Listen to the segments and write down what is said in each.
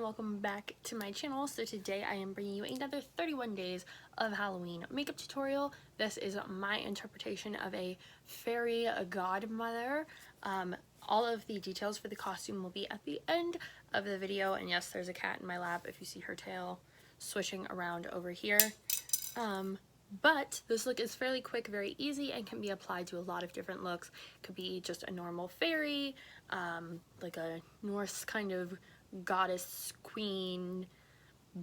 welcome back to my channel. So today I am bringing you another 31 days of Halloween makeup tutorial. This is my interpretation of a fairy godmother. All of the details for the costume will be at the end of the video, and yes, there's a cat in my lap if you see her tail swishing around over here. But this look is fairly quick, very easy, and can be applied to a lot of different looks. It could be just a normal fairy, like a Norse kind of goddess, queen,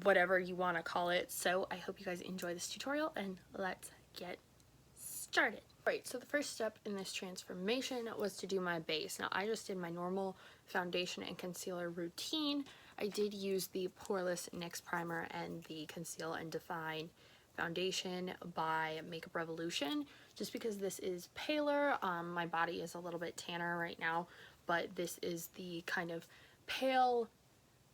whatever you want to call it. So I hope you guys enjoy this tutorial, and let's get started. Right, so the first step in this transformation was to do my base. Now I just did my normal foundation and concealer routine. I did use the Poreless NYX primer and the Conceal and Define foundation by Makeup Revolution, just because this is paler. My body is a little bit tanner right now, but this is the kind of pale,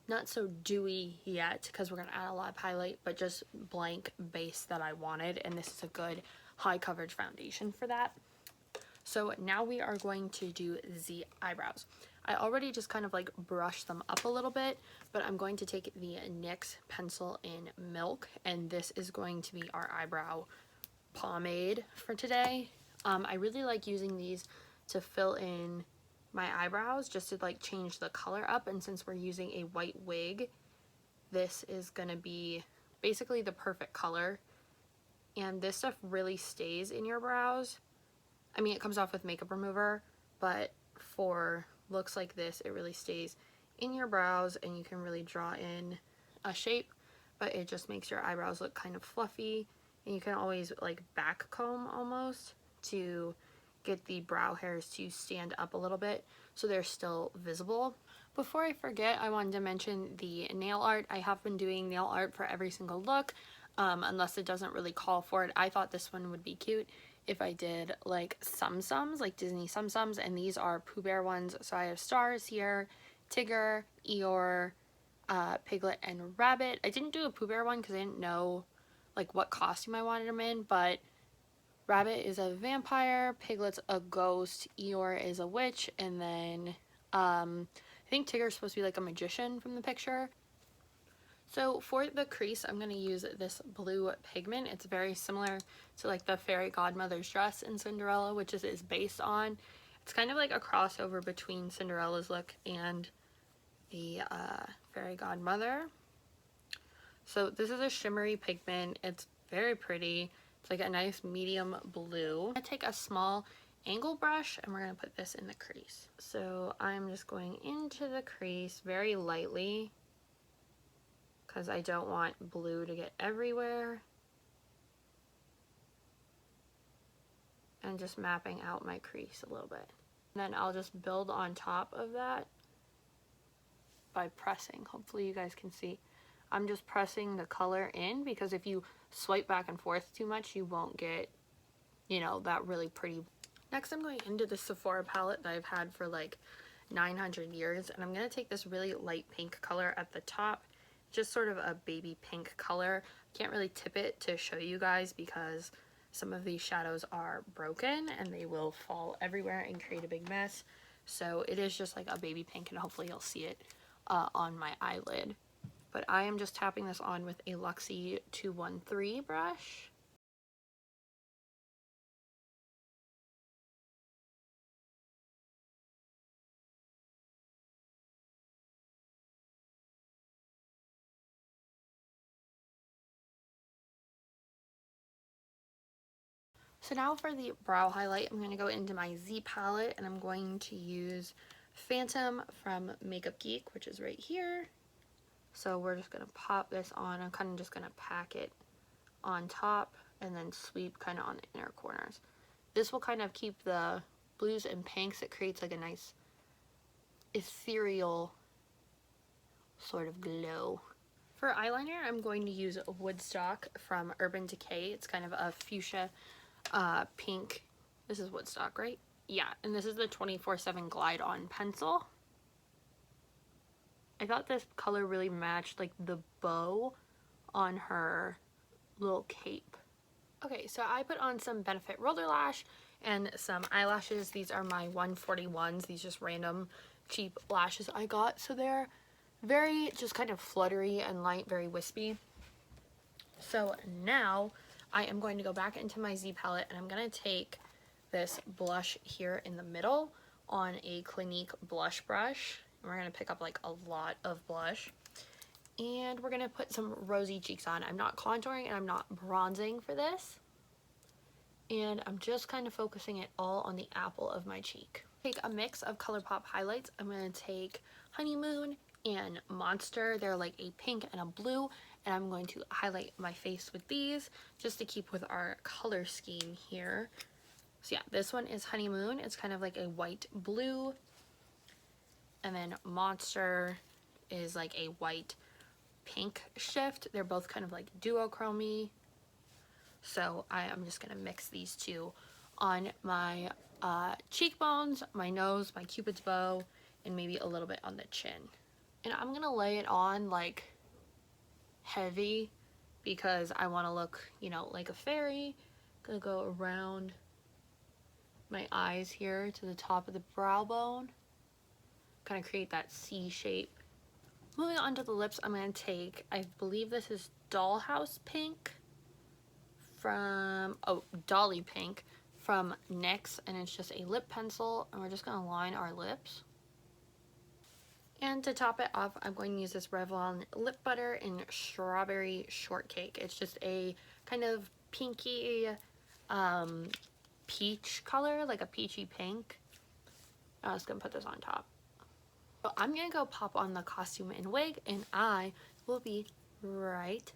not so dewy yet, because we're going to add a lot of highlight, but just blank base that I wanted, and this is a good high coverage foundation for that. So now we are going to do the eyebrows. I already just kind of like brushed them up a little bit, but I'm going to take the NYX pencil in Milk, and this is going to be our eyebrow pomade for today. I really like using these to fill in my eyebrows, just to like change the color up, and since we're using a white wig, this is gonna be basically the perfect color. And this stuff really stays in your brows. I mean, it comes off with makeup remover, but for looks like this, it really stays in your brows, and you can really draw in a shape, but it just makes your eyebrows look kind of fluffy. And you can always like back comb almost to get the brow hairs to stand up a little bit so they're still visible. Before I forget, I wanted to mention the nail art. I have been doing nail art for every single look, unless it doesn't really call for it. I thought this one would be cute if I did like sums, like Disney sums, and these are Pooh Bear ones. So I have stars here, Tigger, Eeyore, Piglet, and Rabbit. I didn't do a Pooh Bear one because I didn't know like what costume I wanted him in, but Rabbit is a vampire, Piglet's a ghost, Eeyore is a witch, and then I think Tigger's supposed to be like a magician from the picture. So for the crease, I'm going to use this blue pigment. It's very similar to like the Fairy Godmother's dress in Cinderella, which is based on. It's kind of like a crossover between Cinderella's look and the Fairy Godmother. So this is a shimmery pigment. It's very pretty. It's like a nice medium blue. I'm going to take a small angle brush, and we're going to put this in the crease. So I'm just going into the crease very lightly, because I don't want blue to get everywhere. And just mapping out my crease a little bit. And then I'll just build on top of that by pressing. Hopefully you guys can see. I'm just pressing the color in, because if you swipe back and forth too much, you won't get, you know, that really pretty. Next, I'm going into the Sephora palette that I've had for like 900 years, and I'm going to take this really light pink color at the top, just sort of a baby pink color. Can't really tip it to show you guys because some of these shadows are broken and they will fall everywhere and create a big mess. So it is just like a baby pink, and hopefully you'll see it on my eyelid. But I am just tapping this on with a Luxie 213 brush. So now for the brow highlight, I'm going to go into my Z palette, and I'm going to use Phantom from Makeup Geek, which is right here. So we're just going to pop this on. I'm kind of just going to pack it on top and then sweep kind of on the inner corners. This will kind of keep the blues and pinks. It creates like a nice ethereal sort of glow. For eyeliner, I'm going to use Woodstock from Urban Decay. It's kind of a fuchsia pink. This is Woodstock, right? Yeah, and this is the 24/7 Glide On pencil. I thought this color really matched like the bow on her little cape. Okay, so I put on some Benefit Roller Lash and some eyelashes. These are my 141s. These just random cheap lashes I got. So they're very just kind of fluttery and light, very wispy. So now I am going to go back into my Z palette, and I'm going to take this blush here in the middle on a Clinique blush brush. And we're going to pick up like a lot of blush. And we're going to put some rosy cheeks on. I'm not contouring and I'm not bronzing for this. And I'm just kind of focusing it all on the apple of my cheek. Take a mix of ColourPop highlights. I'm going to take Honeymoon and Monster. They're like a pink and a blue. And I'm going to highlight my face with these just to keep with our color scheme here. So yeah, this one is Honeymoon. It's kind of like a white blue. And then Monster is like a white pink shift. They're both kind of like duochrome-y. So I am just going to mix these two on my cheekbones, my nose, my cupid's bow, and maybe a little bit on the chin. And I'm going to lay it on like heavy because I want to look, you know, like a fairy. I'm going to go around my eyes here to the top of the brow bone. Kind of create that C shape. Moving on to the lips, I'm going to take, I believe this is Dollhouse Pink from, oh, Dolly Pink from NYX, and it's just a lip pencil, and we're just going to line our lips. And to top it off, I'm going to use this Revlon lip butter in Strawberry Shortcake. It's just a kind of pinky peach color, like a peachy pink. I'm just going to put this on top. So I'm going to go pop on the costume and wig, and I will be right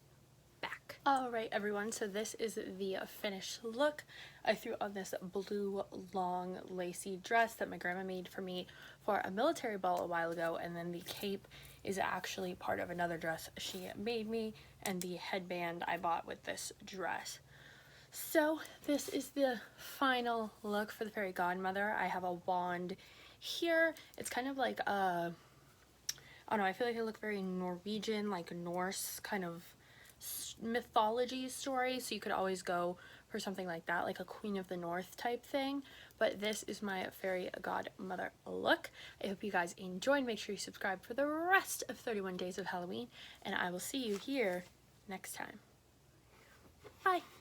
back. Alright everyone, so this is the finished look. I threw on this blue long lacy dress that my grandma made for me for a military ball a while ago, and then the cape is actually part of another dress she made me, and the headband I bought with this dress. So this is the final look for the Fairy Godmother. I have a wand here. It's kind of like I don't know, I feel like I look very Norwegian, like Norse kind of mythology story, so you could always go for something like that, like a Queen of the North type thing. But this is my Fairy Godmother look. I hope you guys enjoyed. Make sure you subscribe for the rest of 31 Days of Halloween, and I will see you here next time. Bye!